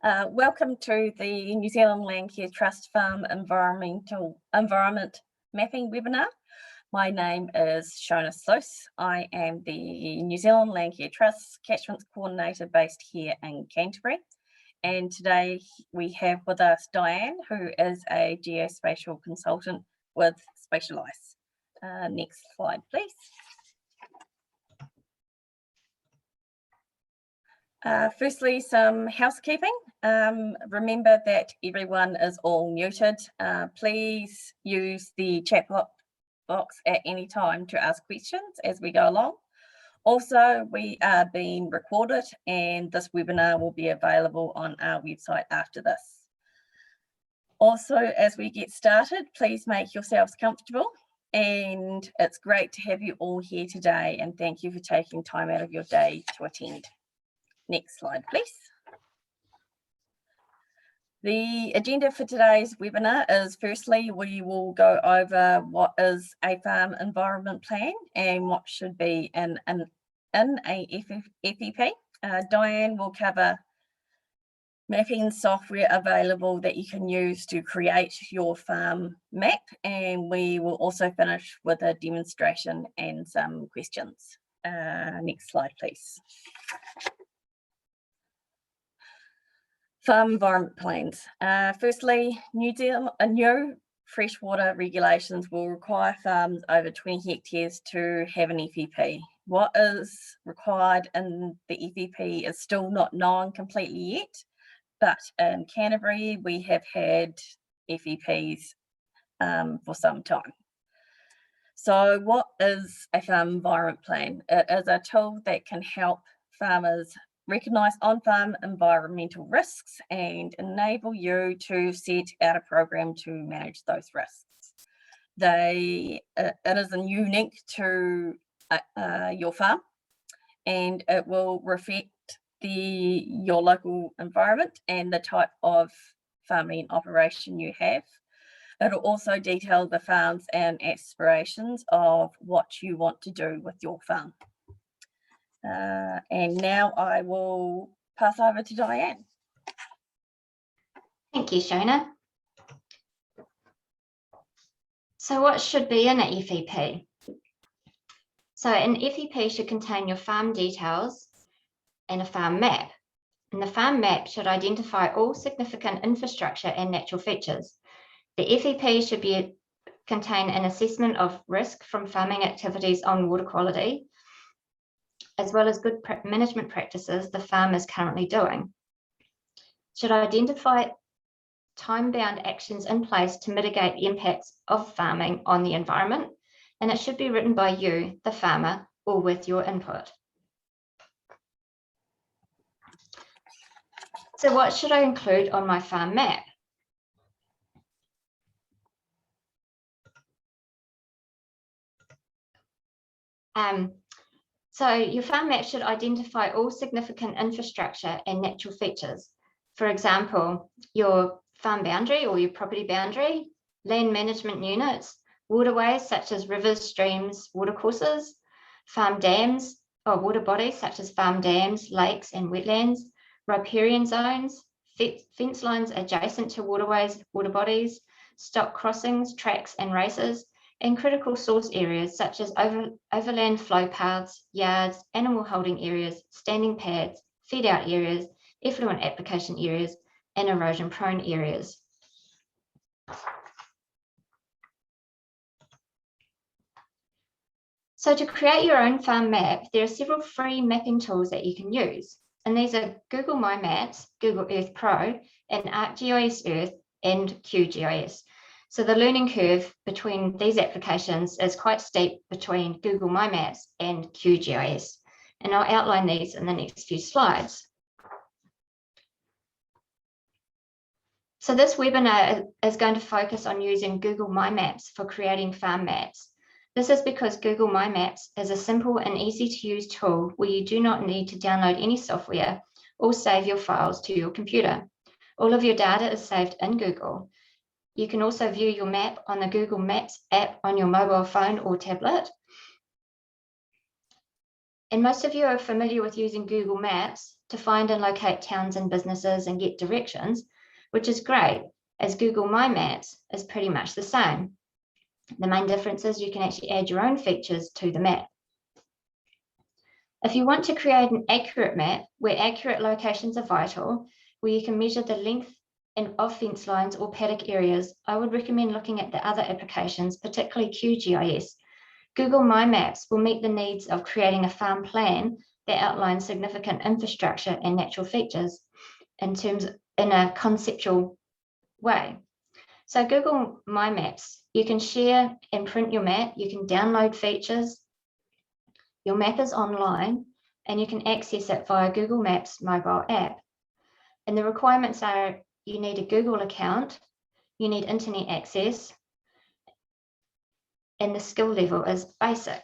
Welcome to the New Zealand Landcare Trust Farm Environment Mapping webinar. My name is Shona Slose. I am the New Zealand Landcare Trust Catchments Coordinator based here in Canterbury. And today we have with us Dianne, who is a geospatial consultant with Spatialise. Next slide, please. Firstly, some housekeeping. Remember that everyone is all muted. Please use the chat box at any time to ask questions as we go along. Also, we are being recorded and this webinar will be available on our website after this. Also, as we get started, please make yourselves comfortable, and it's great to have you all here today, and thank you for taking time out of your day to attend. Next slide, please. The agenda for today's webinar is, firstly, we will go over what is a farm environment plan and what should be in a FEP. Dianne will cover mapping software available that you can use to create your farm map, and we will also finish with a demonstration and some questions. Next slide, please. Farm environment plans. Firstly, New freshwater regulations will require farms over 20 hectares to have an FEP. What is required in the FEP is still not known completely yet, but in Canterbury we have had FEPs for some time. So what is a farm environment plan? It is a tool that can help farmers recognise on-farm environmental risks and enable you to set out a program to manage those risks. It is unique to your farm, and it will reflect your local environment and the type of farming operation you have. It'll also detail the farms and aspirations of what you want to do with your farm. And now I will pass over to Dianne. Thank you, Shona. So what should be in an FEP? So an FEP should contain your farm details and a farm map. And the farm map should identify all significant infrastructure and natural features. The FEP should contain an assessment of risk from farming activities on water quality, as well as good management practices the farm is currently doing. Should identify time-bound actions in place to mitigate the impacts of farming on the environment, and it should be written by you, the farmer, or with your input. So what should I include on my farm map? So your farm map should identify all significant infrastructure and natural features. For example, your farm boundary or your property boundary, land management units, waterways such as rivers, streams, watercourses, farm dams or water bodies such as farm dams, lakes and wetlands, riparian zones, fence lines adjacent to waterways, water bodies, stock crossings, tracks and races, and critical source areas such as overland flow paths, yards, animal holding areas, standing pads, feed out areas, effluent application areas, and erosion prone areas. So to create your own farm map, there are several free mapping tools that you can use. And these are Google My Maps, Google Earth Pro, and ArcGIS Earth and QGIS. So the learning curve between these applications is quite steep between Google My Maps and QGIS. And I'll outline these in the next few slides. So this webinar is going to focus on using Google My Maps for creating farm maps. This is because Google My Maps is a simple and easy to use tool where you do not need to download any software or save your files to your computer. All of your data is saved in Google. You can also view your map on the Google Maps app on your mobile phone or tablet. And most of you are familiar with using Google Maps to find and locate towns and businesses and get directions, which is great, as Google My Maps is pretty much the same. The main difference is you can actually add your own features to the map. If you want to create an accurate map where accurate locations are vital, where you can measure the length of fence lines or paddock areas, I would recommend looking at the other applications, particularly QGIS. Google My Maps will meet the needs of creating a farm plan that outlines significant infrastructure and natural features in a conceptual way. So Google My Maps, you can share and print your map, you can download features, your map is online, and you can access it via Google Maps mobile app. And the requirements are you need a Google account, you need internet access, and the skill level is basic.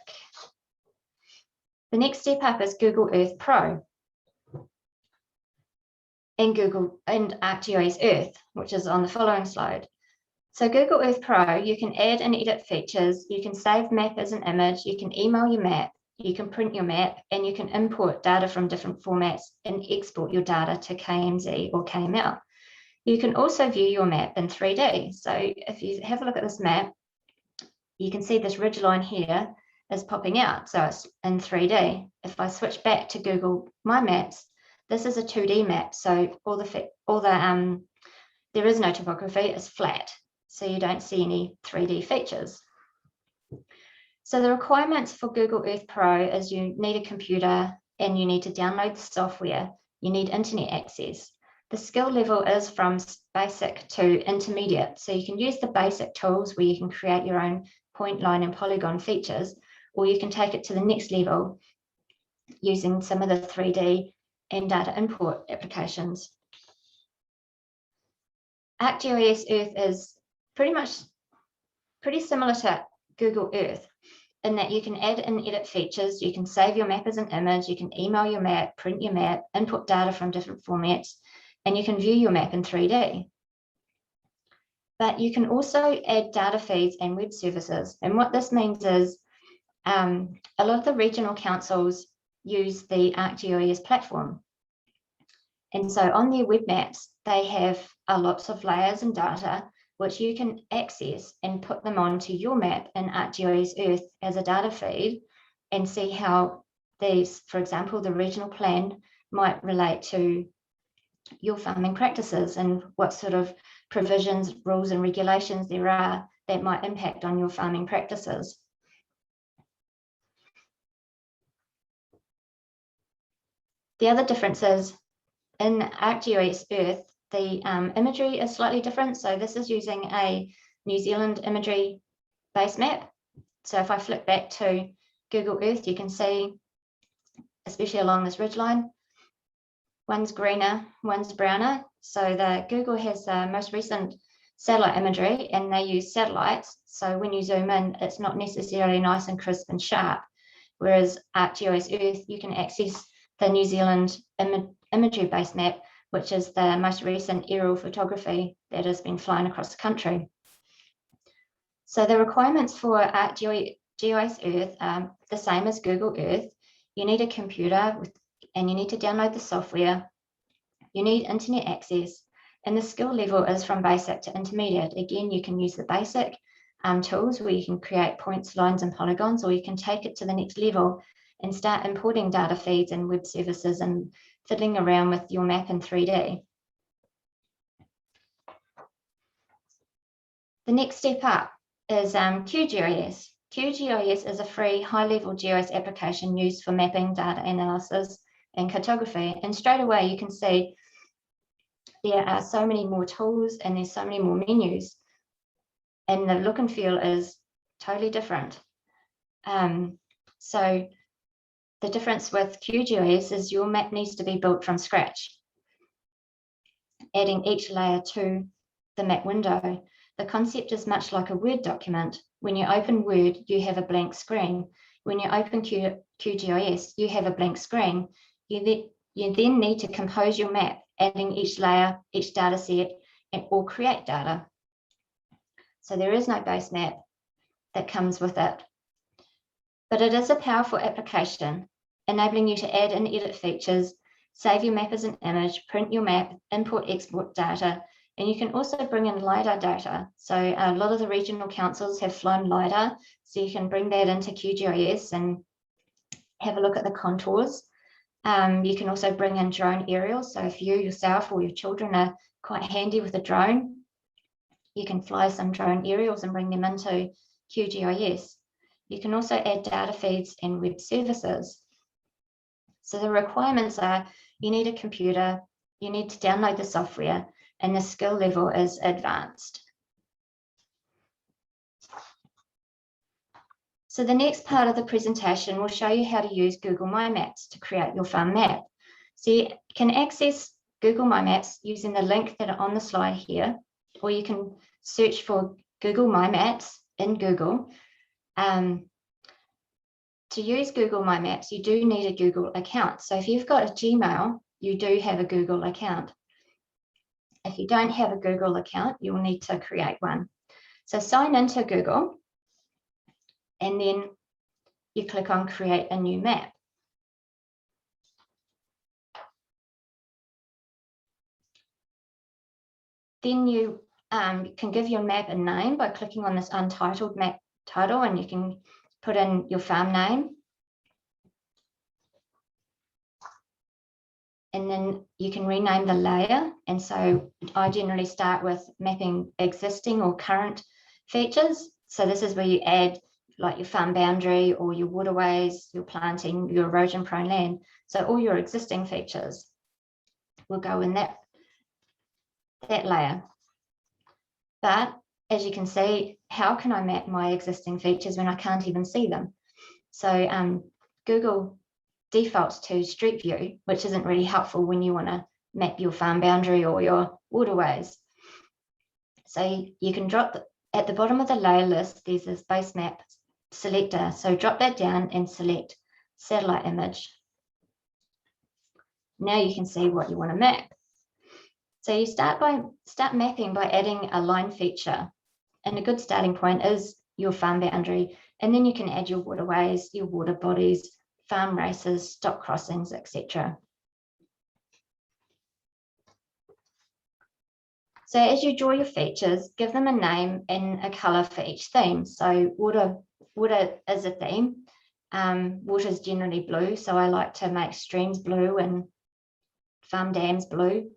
The next step up is Google Earth Pro and ArcGIS Earth, which is on the following slide. So Google Earth Pro, you can add and edit features, you can save map as an image, you can email your map, you can print your map, and you can import data from different formats and export your data to KMZ or KML. You can also view your map in 3D. So if you have a look at this map, you can see this ridgeline here is popping out, so it's in 3D. If I switch back to Google My Maps, this is a 2D map, so there is no topography, it's flat, so you don't see any 3D features. So the requirements for Google Earth Pro is you need a computer and you need to download the software, you need internet access. The skill level is from basic to intermediate, so you can use the basic tools where you can create your own point, line, and polygon features, or you can take it to the next level using some of the 3D and data import applications. ArcGIS Earth is pretty similar to Google Earth in that you can add and edit features, you can save your map as an image, you can email your map, print your map, input data from different formats, and you can view your map in 3D. But you can also add data feeds and web services. And what this means is a lot of the regional councils use the ArcGIS platform. And so on their web maps, they have lots of layers and data which you can access and put them onto your map in ArcGIS Earth as a data feed and see how these, for example, the regional plan might relate to your farming practices and what sort of provisions, rules and regulations there are that might impact on your farming practices. The other difference is in ArcGIS Earth, the imagery is slightly different. So this is using a New Zealand imagery base map. So if I flick back to Google Earth, you can see, especially along this ridgeline, one's greener, one's browner. So the Google has the most recent satellite imagery and they use satellites. So when you zoom in, it's not necessarily nice and crisp and sharp. Whereas ArcGIS Earth, you can access the New Zealand imagery base map, which is the most recent aerial photography that has been flown across the country. So the requirements for ArcGIS Earth are the same as Google Earth. You need a computer and you need to download the software. You need internet access, and the skill level is from basic to intermediate. Again, you can use the basic tools where you can create points, lines, and polygons, or you can take it to the next level and start importing data feeds and web services and fiddling around with your map in 3D. The next step up is QGIS. QGIS is a free high-level GIS application used for mapping, data analysis, and cartography. And straight away you can see there are so many more tools and there's so many more menus, and the look and feel is totally different. So the difference with QGIS is your map needs to be built from scratch, adding each layer to the map window. The concept is much like a Word document. When you open Word, you have a blank screen. When you open QGIS, you have a blank screen. You then need to compose your map, adding each layer, each data set, or create data. So there is no base map that comes with it. But it is a powerful application, enabling you to add and edit features, save your map as an image, print your map, import, export data, and you can also bring in LiDAR data. So a lot of the regional councils have flown LiDAR, so you can bring that into QGIS and have a look at the contours. You can also bring in drone aerials. So if you yourself or your children are quite handy with a drone, you can fly some drone aerials and bring them into QGIS. You can also add data feeds and web services. So the requirements are, you need a computer, you need to download the software, and the skill level is advanced. So the next part of the presentation will show you how to use Google My Maps to create your farm map. So you can access Google My Maps using the link that are on the slide here, or you can search for Google My Maps in Google. To use Google My Maps, you do need a Google account. So if you've got a Gmail, you do have a Google account. If you don't have a Google account, you'll need to create one. So sign into Google, and then you click on Create a New Map. Then you can give your map a name by clicking on this Untitled Map title, and you can put in your farm name. And then you can rename the layer. And so I generally start with mapping existing or current features. So this is where you add like your farm boundary or your waterways, your planting, your erosion prone land. So all your existing features will go in that layer. But as you can see, how can I map my existing features when I can't even see them? So Google defaults to Street View, which isn't really helpful when you want to map your farm boundary or your waterways. So you can drop at the bottom of the layer list, there's this base map selector. So drop that down and select satellite image. Now you can see what you want to map. So you start mapping by adding a line feature. And a good starting point is your farm boundary. And then you can add your waterways, your water bodies, farm races, stock crossings, etc. So as you draw your features, give them a name and a color for each theme. So water is a theme. Water is generally blue, so I like to make streams blue and farm dams blue.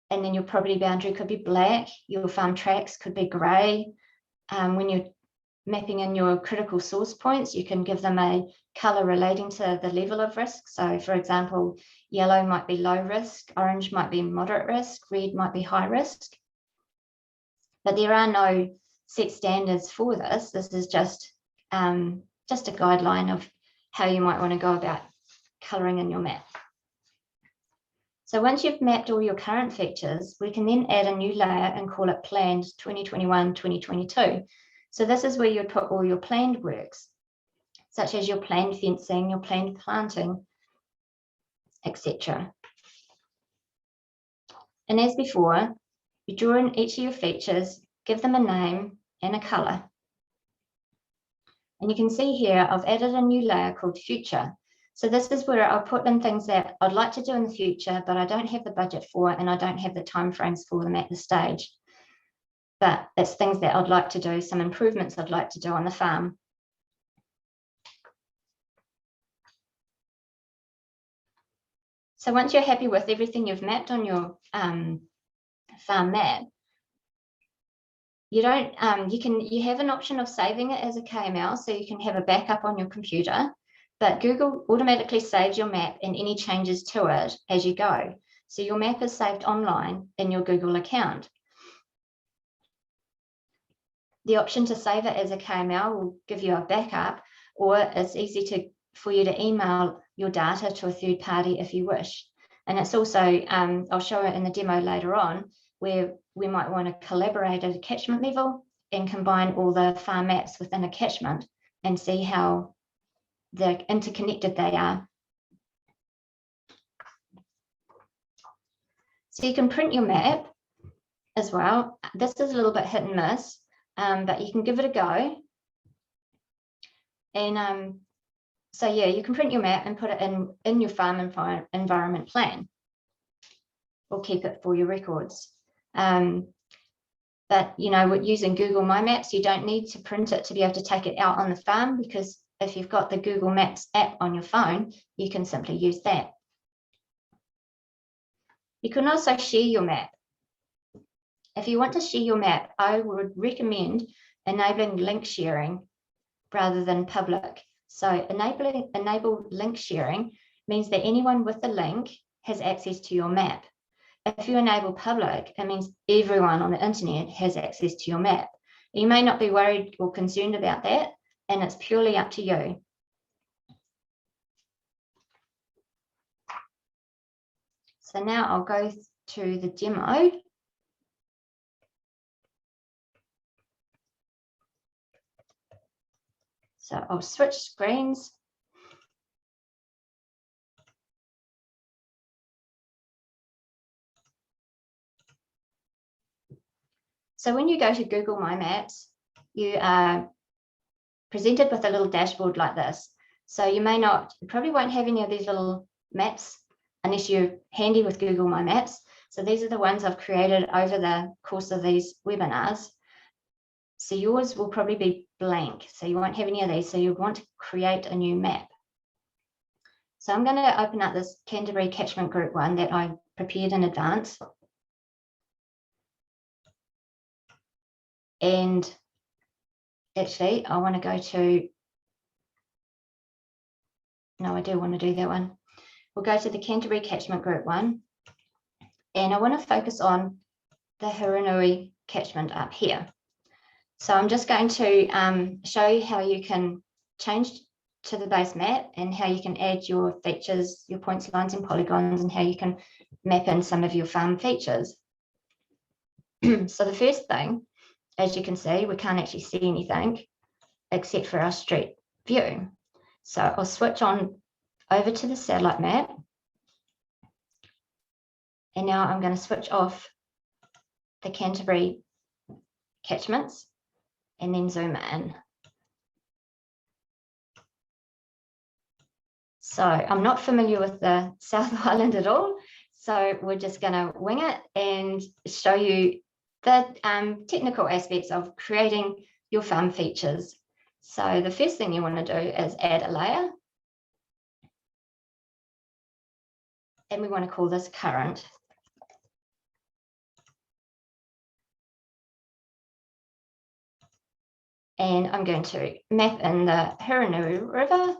And then your property boundary could be black, your farm tracks could be grey. When you're mapping in your critical source points, you can give them a colour relating to the level of risk. So for example, yellow might be low risk, orange might be moderate risk, red might be high risk. But there are no set standards for this. This is just a guideline of how you might want to go about colouring in your map. So once you've mapped all your current features, we can then add a new layer and call it Planned 2021-2022. So this is where you'd put all your planned works, such as your planned fencing, your planned planting, etc. And as before, you draw in each of your features, give them a name and a colour. And you can see here, I've added a new layer called Future. So this is where I'll put in things that I'd like to do in the future, but I don't have the budget for, and I don't have the timeframes for them at this stage. But it's things that I'd like to do, some improvements I'd like to do on the farm. So once you're happy with everything you've mapped on your farm map, you have an option of saving it as a KML, so you can have a backup on your computer. But Google automatically saves your map and any changes to it as you go. So your map is saved online in your Google account. The option to save it as a KML will give you a backup, or it's easy for you to email your data to a third party if you wish. And it's also, I'll show it in the demo later on, where we might want to collaborate at a catchment level and combine all the farm maps within a catchment and see how interconnected they are. So you can print your map as well. This is a little bit hit and miss, but you can give it a go. And So yeah, you can print your map and put it in your farm environment plan, or keep it for your records. But you know, with using Google My Maps, you don't need to print it to be able to take it out on the farm, because if you've got the Google Maps app on your phone, you can simply use that. You can also share your map. If you want to share your map, I would recommend enabling link sharing rather than public. So enable link sharing means that anyone with the link has access to your map. If you enable public, it means everyone on the internet has access to your map. You may not be worried or concerned about that, and it's purely up to you. So now I'll go to the demo. So I'll switch screens. So when you go to Google My Maps, you are presented with a little dashboard like this. So you probably won't have any of these little maps unless you're handy with Google My Maps. So these are the ones I've created over the course of these webinars. So yours will probably be blank. So you won't have any of these. So you want to create a new map. So I'm going to open up this Canterbury Catchment Group one that I prepared in advance. And actually, I want to go to, no, I do want to do that one. We'll go to the Canterbury Catchment Group one. And I want to focus on the Hurunui catchment up here. So I'm just going to show you how you can change to the base map and how you can add your features, your points, lines, and polygons, and how you can map in some of your farm features. So the first thing, as you can see, we can't actually see anything except for our street view. So I'll switch on over to the satellite map. And now I'm going to switch off the Canterbury catchments and then zoom in. So I'm not familiar with the South Island at all. So we're just going to wing it and show you the technical aspects of creating your farm features. So the first thing you want to do is add a layer. And we want to call this current. And I'm going to map in the Hurunui River.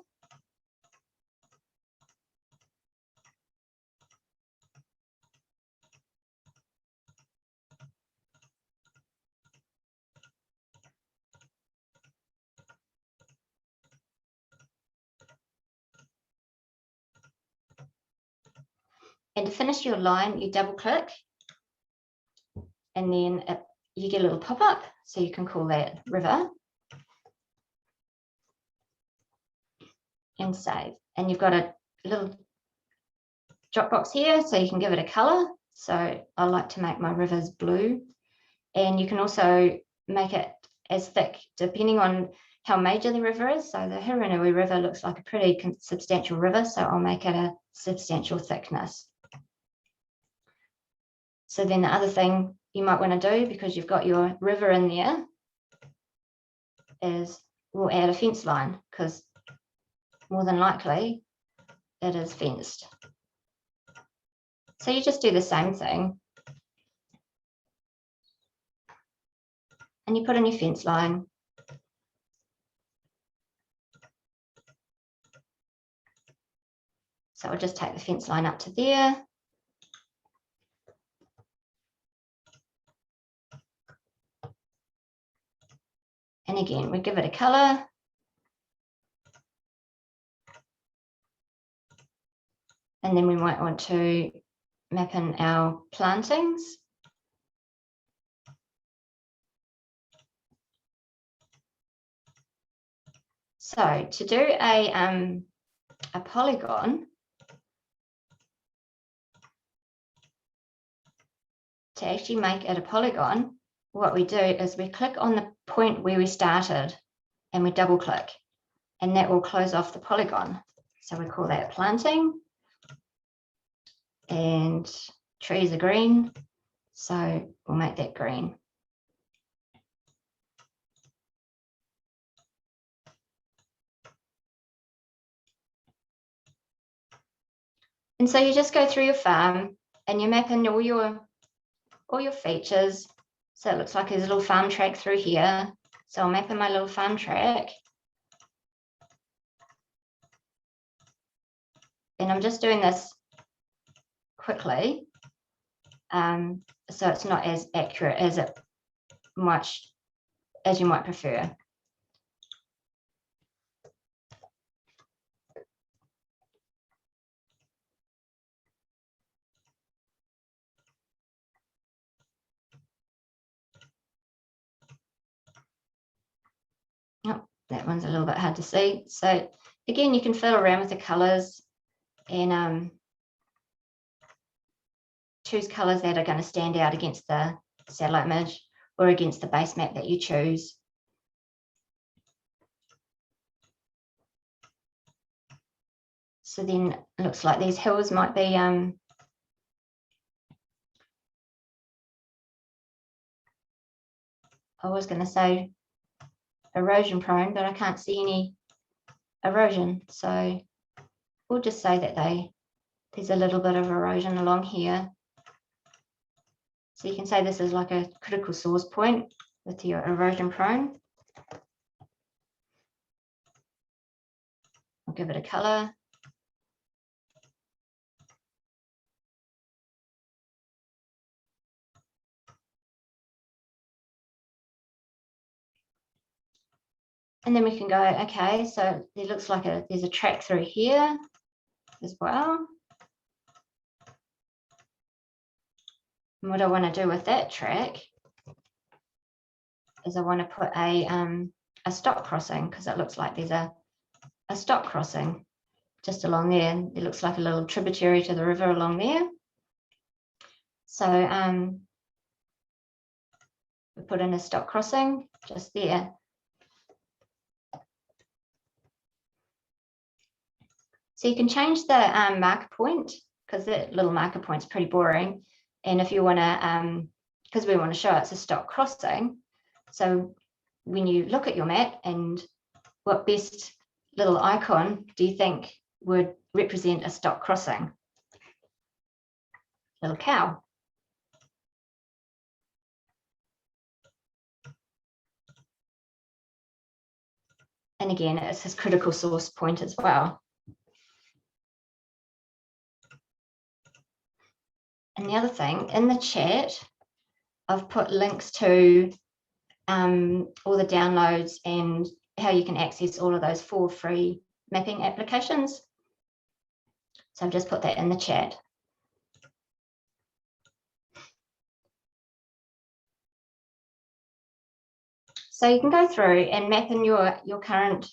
And to finish your line, you double click, and then you get a little pop-up, so you can call that river. And save. And you've got a little drop box here, so you can give it a color. So I like to make my rivers blue. And you can also make it as thick, depending on how major the river is. So the Hurunui River looks like a pretty substantial river, so I'll make it a substantial thickness. So then the other thing you might want to do, because you've got your river in there, is we'll add a fence line, because more than likely it is fenced. So you just do the same thing. And you put in your fence line. So I'll just take the fence line up to there. And again, we give it a color. And then we might want to map in our plantings. So to do a polygon, to actually make it a polygon, what we do is we click on the point where we started and we double click. and that will close off the polygon. So we call that planting, and trees are green, so we'll make that green. And so you just go through your farm and you map in all your features. So it looks like there's a little farm track through here. So I'll map in my little farm track. And I'm just doing this quickly, so it's not as accurate as you might prefer. Oh, that one's a little bit hard to see. So again, you can fiddle around with the colors and choose colors that are going to stand out against the satellite image or against the base map that you choose. So then it looks like these hills might be I was going to say erosion prone, but I can't see any erosion. So we'll just say that there's a little bit of erosion along here. So you can say this is like a critical source point with your erosion prone. I'll give it a color. And then we can go, okay, so it looks like there's a track through here as well. And what I want to do with that track is I want to put a stock crossing, because it looks like there's a stock crossing just along there. It looks like a little tributary to the river along there. So we put in a stock crossing just there. So you can change the marker point, because that little marker point is pretty boring. And if you want to, because we want to show it's a stock crossing. So when you look at your map, and what best little icon do you think would represent a stock crossing? Little cow. And again, it's this critical source point as well. And the other thing, in the chat, I've put links to all the downloads and how you can access all of those 4 free mapping applications. So I've just put that in the chat. So you can go through and map in your current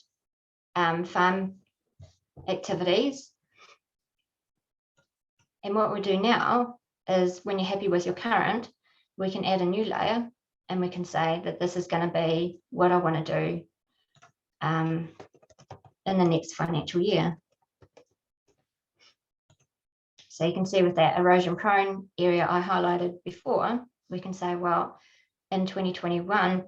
farm activities. And what we do now is, when you're happy with your current, we can add a new layer, and we can say that this is going to be what I want to do in the next financial year. So you can see with that erosion prone area I highlighted before, we can say, well, in 2021,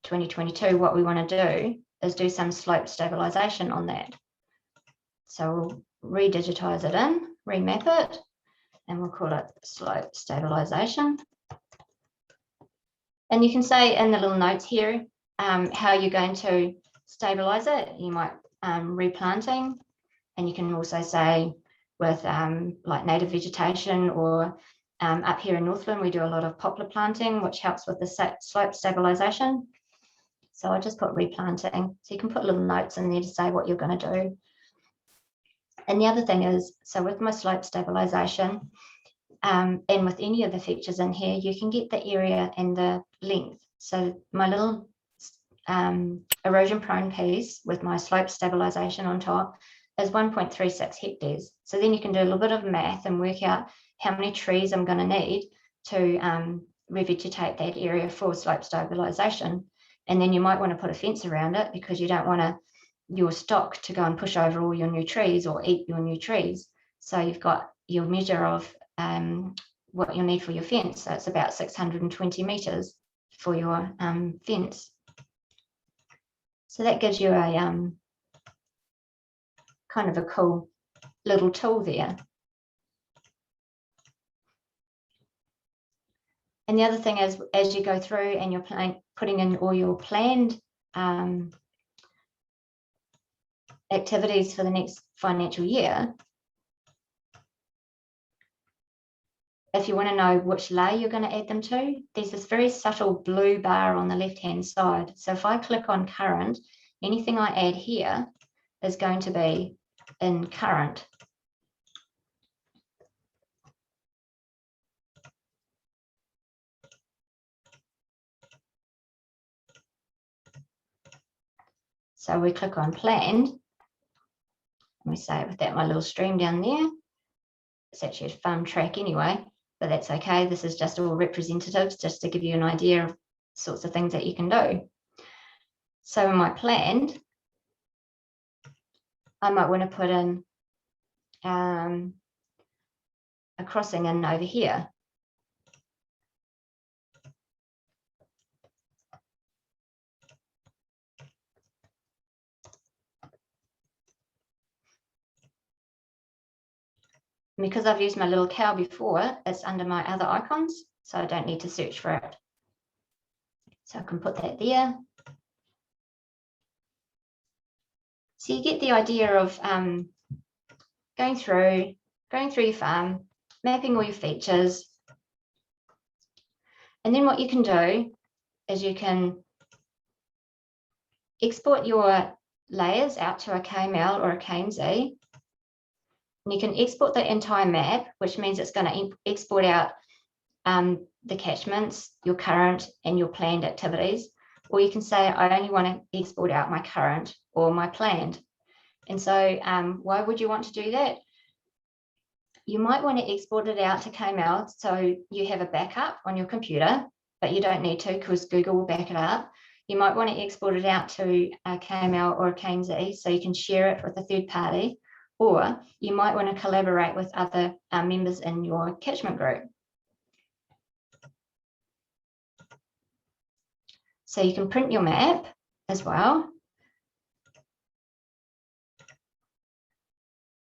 2022, what we want to do is do some slope stabilization on that. So we'll redigitize it in, remap it, and we'll call it slope stabilization. And you can say in the little notes here how you're going to stabilize it. You might replanting, and you can also say with like native vegetation, or up here in Northland, we do a lot of poplar planting, which helps with the slope stabilization. So I just put replanting. So you can put little notes in there to say what you're going to do. And the other thing is, so with my slope stabilization, and with any of the features in here, you can get the area and the length. So my little erosion prone piece with my slope stabilization on top is 1.36 hectares. So then you can do a little bit of math and work out how many trees I'm going to need to revegetate that area for slope stabilization. And then you might want to put a fence around it, because you don't want to your stock to go and push over all your new trees or eat your new trees. So you've got your measure of what you'll need for your fence. So it's about 620 meters for your fence. So that gives you a kind of a cool little tool there. And the other thing is, as you go through and you're putting in all your planned activities for the next financial year, if you want to know which layer you're going to add them to, there's this very subtle blue bar on the left-hand side. So if I click on current, anything I add here is going to be in current. So we click on planned, and we say it with that my little stream down there. It's actually a farm track anyway, but that's okay. This is just all representatives, just to give you an idea of sorts of things that you can do. So in my planned, I might want to put in a crossing in over here. Because I've used my little cow before, it's under my other icons, so I don't need to search for it. So I can put that there. So you get the idea of going through your farm, mapping all your features. And then what you can do is you can export your layers out to a KML or a KMZ. And you can export the entire map, which means it's going to export out the catchments, your current and your planned activities. Or you can say, I only want to export out my current or my planned. And so why would you want to do that? You might want to export it out to KML so you have a backup on your computer, but you don't need to because Google will back it up. You might want to export it out to a KML or a KMZ so you can share it with a third party. Or you might want to collaborate with other members in your catchment group. So you can print your map as well.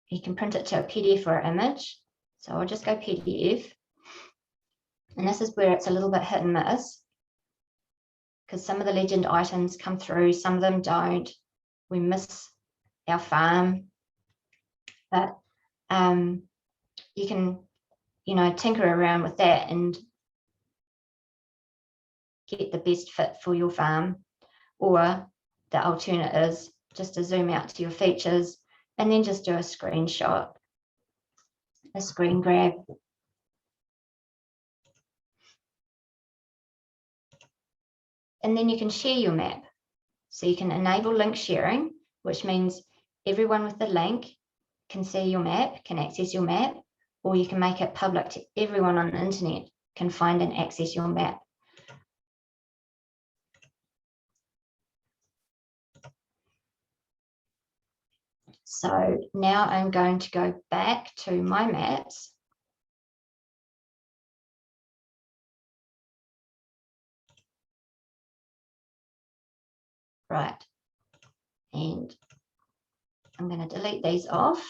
You can print it to a PDF or an image. So I'll just go PDF. And this is where it's a little bit hit and miss, because some of the legend items come through, some of them don't. We miss our farm. But you can, tinker around with that and get the best fit for your farm. Or the alternate is just to zoom out to your features and then just do a screenshot, a screen grab. And then you can share your map. So you can enable link sharing, which means everyone with the link can see your map, can access your map, or you can make it public to everyone on the internet can find and access your map. So now I'm going to go back to my maps. Right. And I'm going to delete these off.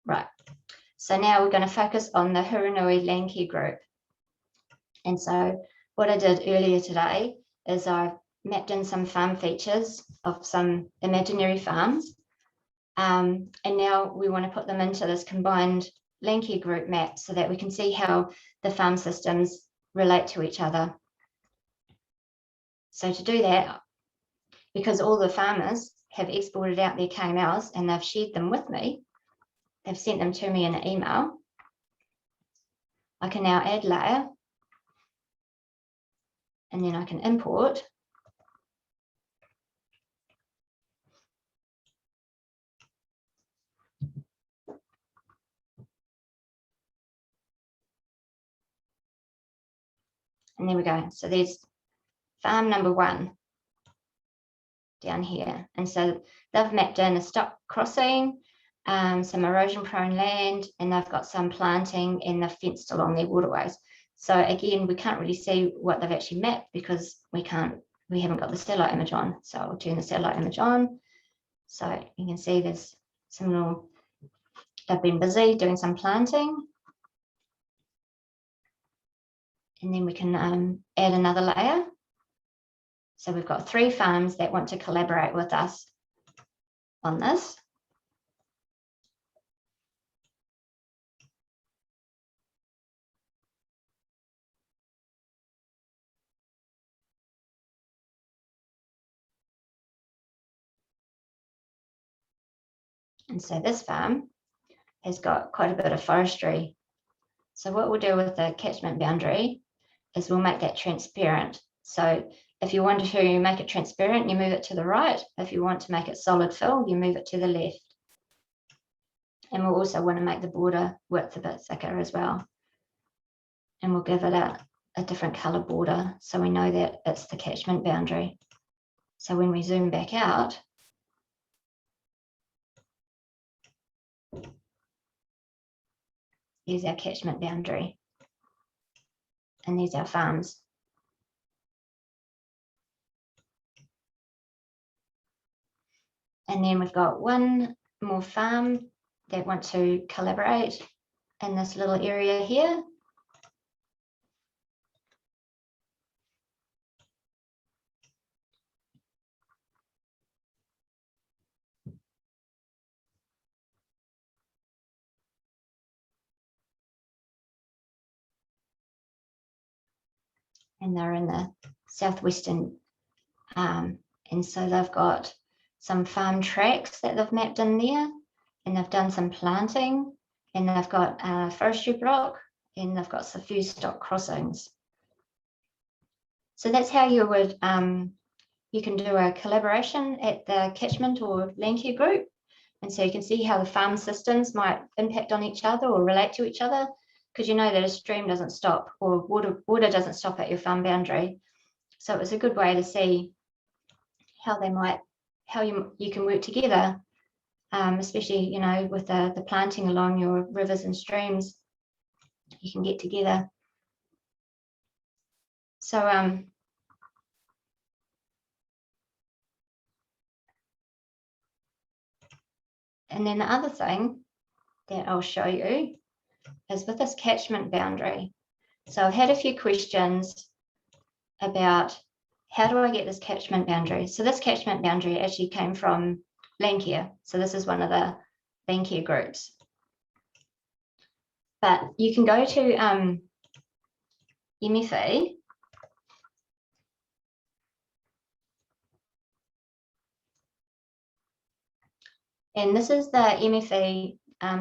Right. So now we're going to focus on the Huranui Landcare group. And so what I did earlier today is I mapped in some farm features of some imaginary farms. And now we want to put them into this combined Landcare group map so that we can see how the farm systems relate to each other. So to do that, because all the farmers have exported out their KMLs and they've shared them with me, they've sent them to me in an email, I can now add layer, and then I can import. And there we go. So there's farm number 1 down here. And so they've mapped in a stock crossing, some erosion prone land, and they've got some planting, and they've fenced along their waterways. So again, we can't really see what they've actually mapped because we haven't got the satellite image on. So I'll turn the satellite image on. So you can see there's some little, they've been busy doing some planting. And then we can add another layer. So we've got 3 farms that want to collaborate with us on this. And so this farm has got quite a bit of forestry. So what we'll do with the catchment boundary is we'll make that transparent. So if you want to make it transparent, you move it to the right. If you want to make it solid fill, you move it to the left. And we'll also want to make the border width a bit thicker as well. And we'll give it a different color border so we know that it's the catchment boundary. So when we zoom back out, here's our catchment boundary. And these are our farms. And then we've got 1 more farm that want to collaborate in this little area here. And they're in the southwestern, and so they've got some farm tracks that they've mapped in there, and they've done some planting, and they've got a forestry block, and they've got a few stock crossings. So that's how you would you can do a collaboration at the catchment or Landcare group, and so you can see how the farm systems might impact on each other or relate to each other, because you know that a stream doesn't stop or water doesn't stop at your farm boundary. So it's a good way to see how they might, how you can work together, especially, you know, with the planting along your rivers and streams, you can get together. So and then the other thing that I'll show you is with this catchment boundary. So I've had a few questions about how do I get this catchment boundary? So this catchment boundary actually came from Landcare. So this is one of the Landcare groups. But you can go to MFE. And this is the MFE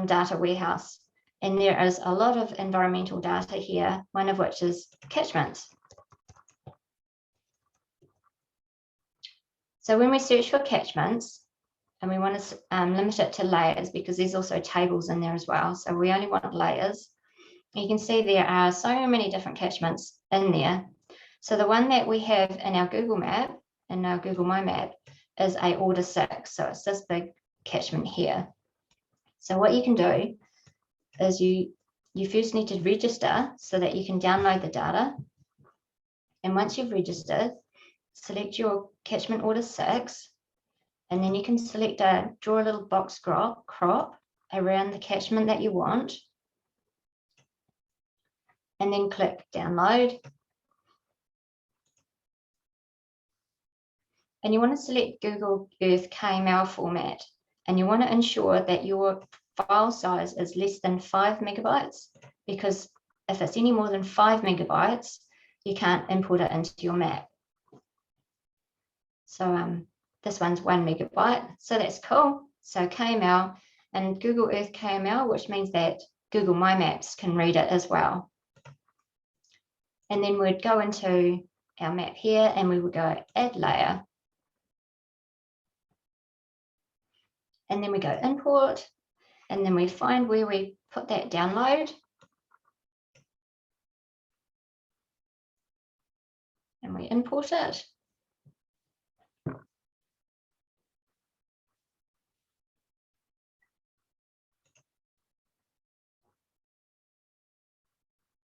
data warehouse. And there is a lot of environmental data here, one of which is catchments. So when we search for catchments, and we want to limit it to layers because there's also tables in there as well. So we only want layers. You can see there are so many different catchments in there. So the one that we have in our Google map, in our Google My Map, is a order 6. So it's this big catchment here. So what you can do is you first need to register so that you can download the data. And once you've registered, select your catchment order 6, and then you can select draw a little box crop around the catchment that you want, and then click download. And you want to select Google Earth KML format, and you want to ensure that your file size is less than 5 megabytes, because if it's any more than 5 megabytes, you can't import it into your map. So this one's 1 megabyte, so that's cool. So KML and Google Earth KML, which means that Google My Maps can read it as well. And then we'd go into our map here and we would go add layer. And then we go import, and then we find where we put that download. we import it.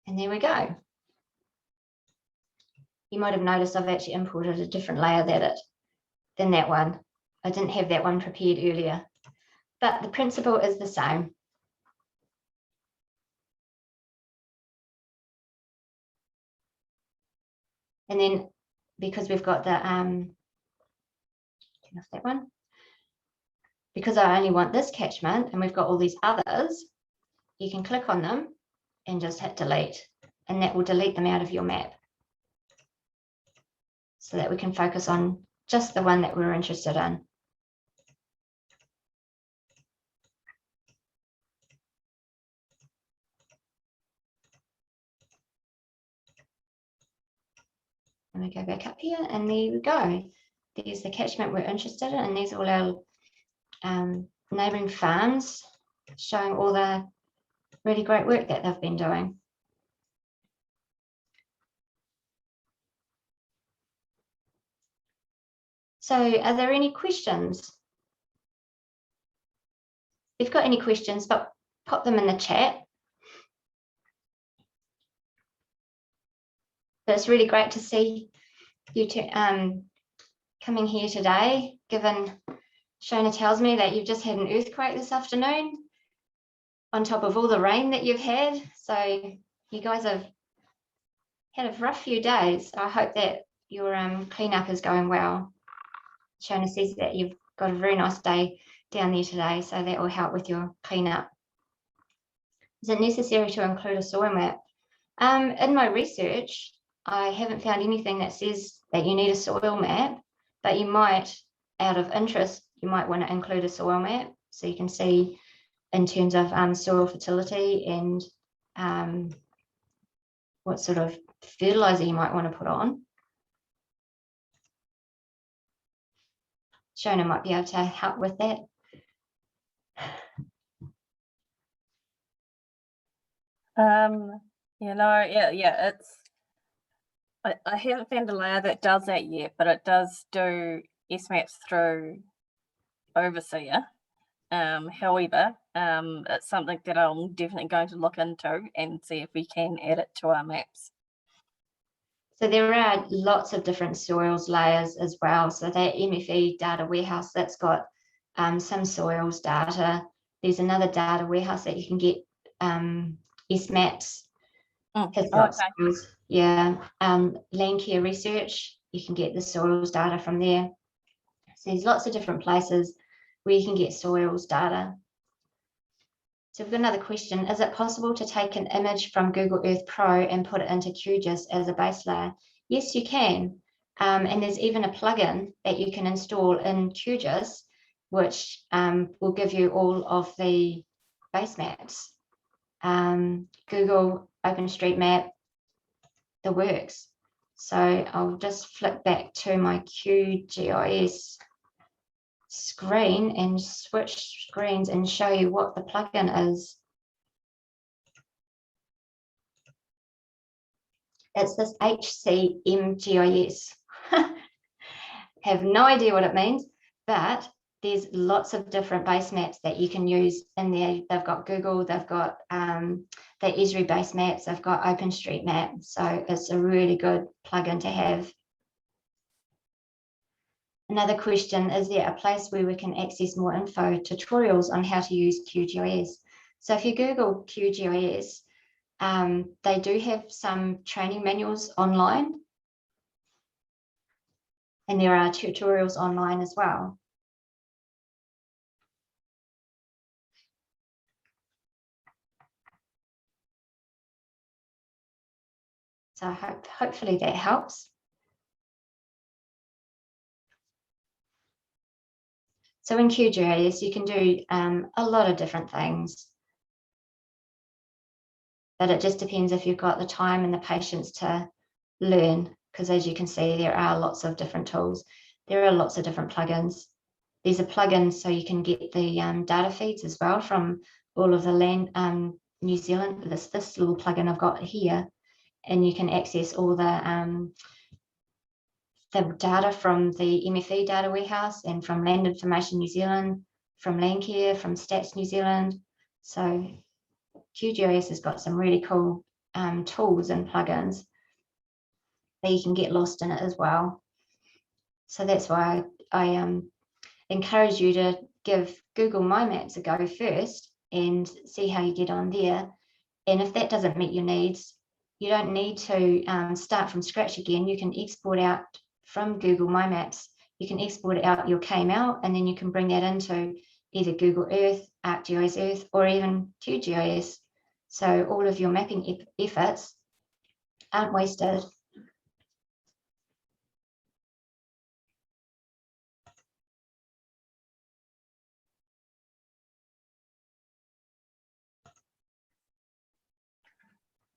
And there we go. You might have noticed I've actually imported a different layer than that one. I didn't have that one prepared earlier, but the principle is the same. And then because we've got the, turn off that one, because I only want this catchment and we've got all these others, you can click on them and just hit delete, and that will delete them out of your map so that we can focus on just the one that we're interested in. And we go back up here, and there we go. There's the catchment we're interested in, and there's all our neighbouring farms showing all the really great work that they've been doing. So are there any questions? If you've got any questions, but pop them in the chat. But it's really great to see you coming here today, given Shona tells me that you've just had an earthquake this afternoon on top of all the rain that you've had. So you guys have had a rough few days. I hope that your cleanup is going well. Shona says that you've got a very nice day down there today, so that will help with your cleanup. Is it necessary to include a soil map? In my research, I haven't found anything that says that you need a soil map, but you might, out of interest, you might want to include a soil map so you can see in terms of soil fertility and what sort of fertilizer you might want to put on. Shona might be able to help with that. It's, I haven't found a layer that does that yet, but it does do S-maps through Overseer. However, it's something that I'm definitely going to look into and see if we can add it to our maps. So there are lots of different soils layers as well. So that MFE data warehouse, that's got some soils data. There's another data warehouse that you can get S-maps. Soils. Yeah, Landcare research, you can get the soils data from there. So there's lots of different places where you can get soils data. So we've got another question. Is it possible to take an image from Google Earth Pro and put it into QGIS as a base layer? Yes, you can. And there's even a plugin that you can install in QGIS, which will give you all of the base maps. Google, Openstreetmap, the works. So I'll just flip back to my QGIS screen and switch screens and show you what the plugin is. It's this HCMGIS. Have no idea what it means, but there's lots of different base maps that you can use in there. They've got Google, they've got the Esri base maps, they've got Openstreetmap. So it's a really good plugin to have. Another question, is there a place where we can access more info, tutorials on how to use QGIS? So if you Google QGIS, they do have some training manuals online. And there are tutorials online as well. So hopefully that helps. So in QGIS, you can do a lot of different things. But it just depends if you've got the time and the patience to learn, because as you can see, there are lots of different tools. There are lots of different plugins. There's a plugin so you can get the data feeds as well from all of the land, New Zealand, this little plugin I've got here, and you can access all the the data from the MFE data warehouse and from Land Information New Zealand, from Landcare, from Stats New Zealand. So QGIS has got some really cool tools and plugins that you can get lost in it as well. So that's why I encourage you to give Google My Maps a go first and see how you get on there. And if that doesn't meet your needs, you don't need to start from scratch again. You can export out from Google My Maps. You can export out your KML, and then you can bring that into either Google Earth, ArcGIS Earth, or even QGIS. So all of your mapping efforts aren't wasted.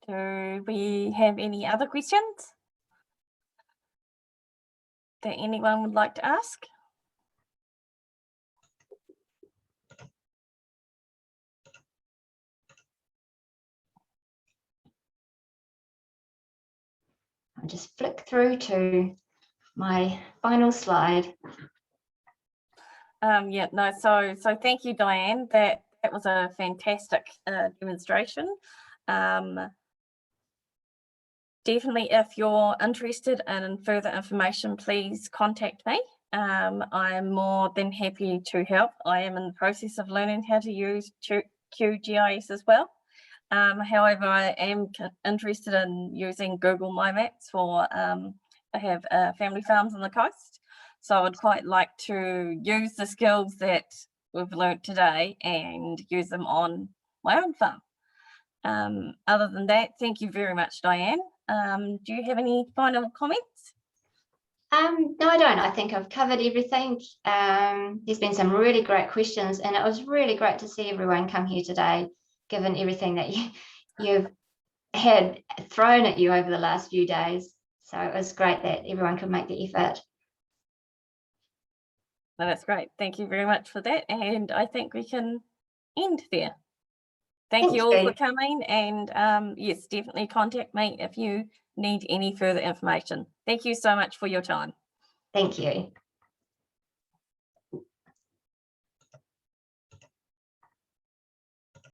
Do we have any other questions that anyone would like to ask? I'll just flick through to my final slide. Yeah, no, so thank you, Dianne. That was a fantastic demonstration. Definitely, if you're interested in further information, please contact me. I am more than happy to help. I am in the process of learning how to use QGIS as well. However, I am interested in using Google My Maps for, I have family farms on the coast. So I'd quite like to use the skills that we've learnt today and use them on my own farm. Other than that, thank you very much, Dianne. Do you have any final comments? No, I don't. I think I've covered everything. There's been some really great questions, and it was really great to see everyone come here today, given everything that you've had thrown at you over the last few days. So it was great that everyone could make the effort. Well, that's great. Thank you very much for that. And I think we can end there. Thank you all for coming, and yes, definitely contact me if you need any further information. Thank you so much for your time. Thank you.